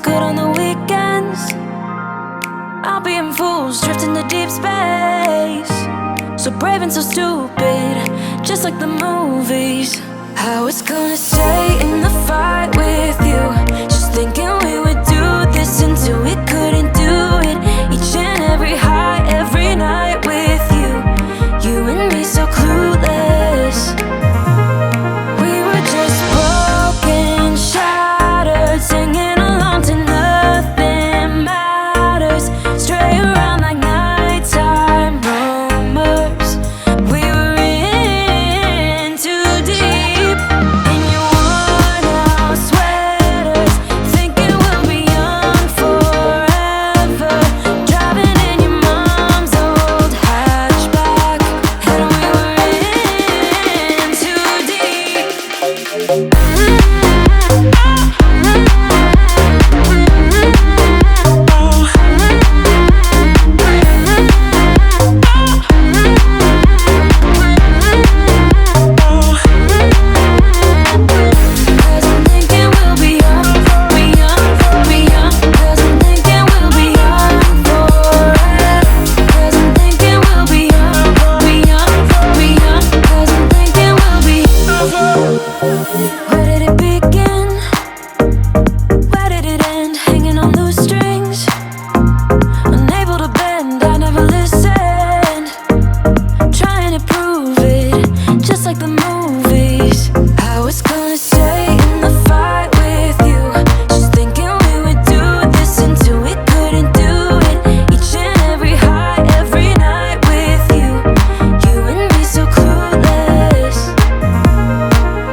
good on the weekends. I'll be in fools, drifting to deep space. So brave and so stupid, just like the movies. I was gonna stay in the fight with you, just thinking we would do this until we couldn't do it. Each and every high, every night with you, you and me so clueless. We were just broken, shattered, singing along to nothing matters. Stray around like nighttime rumors. We were in too deep. In your worn-out sweaters, thinking we'll be young forever. Driving in your mom's old hatchback, and we were in too deep. Cause I'm thinking we'll be young, be young, be young. Cause I'm thinking we'll be young forever. Cause I'm thinking we'll be young, be young, be young. Cause I'm thinking we'll be. Where did it begin? Where did it end? Hanging on loose strings, unable to bend. I never listened, trying to prove it, just like the movies. I was gonna stay in the fight with you, just thinking we would do this until we couldn't do it. Each and every high, every night with you, you and me so clueless.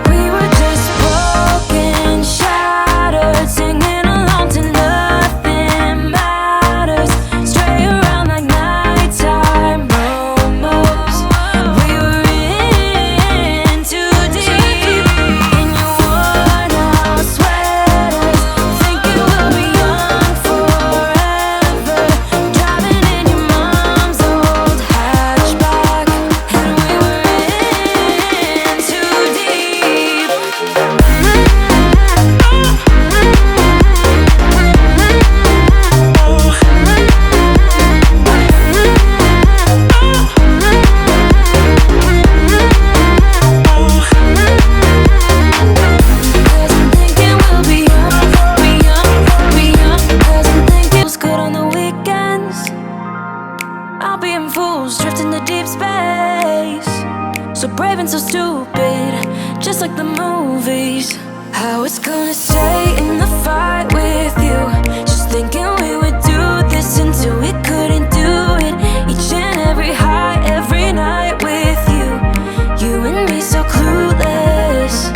We were just broken, shattered, singing along to nothing matters. Stray around like nighttime rumors. We were in too deep. In your worn-out sweaters, thinking we'll be young forever. Driving in your mom's old hatchback, and we were in too deep. Cause I'm thinking we'll be young, be young, be young. Cause I'm thinking it's good on the weekends. I'll be in fools, drifting to deep space. So brave and so stupid, just like the movies. I was gonna stay in the fight with you, just thinking we would do this until we couldn't do it. Each and every high, every night with you, you and me so clueless.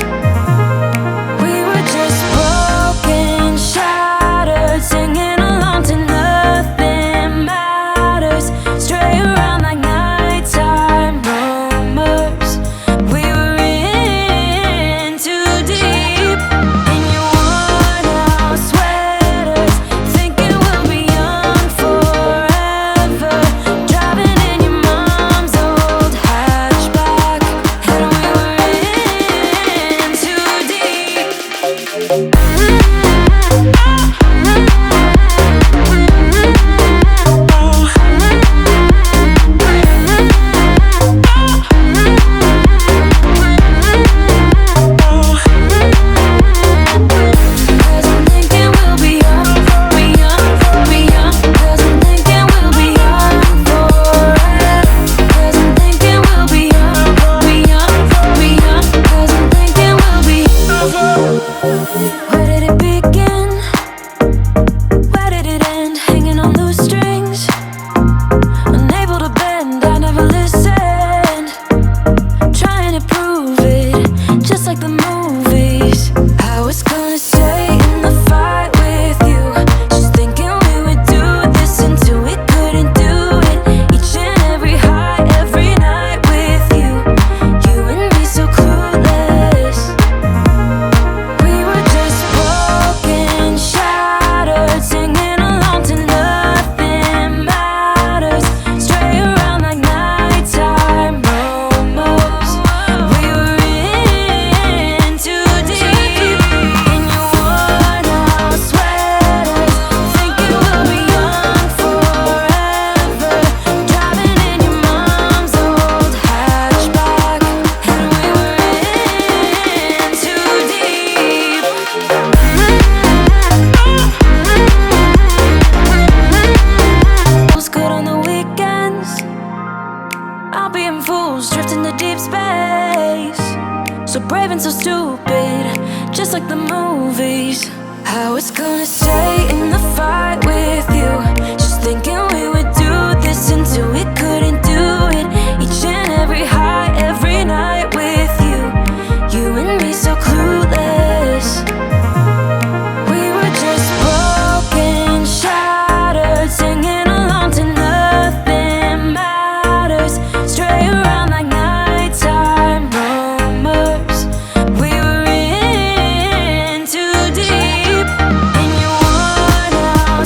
We were just broken, shattered, singing along to nothing matters. Stray around like nighttime rumors. We were in too deep. In your stay in the fire.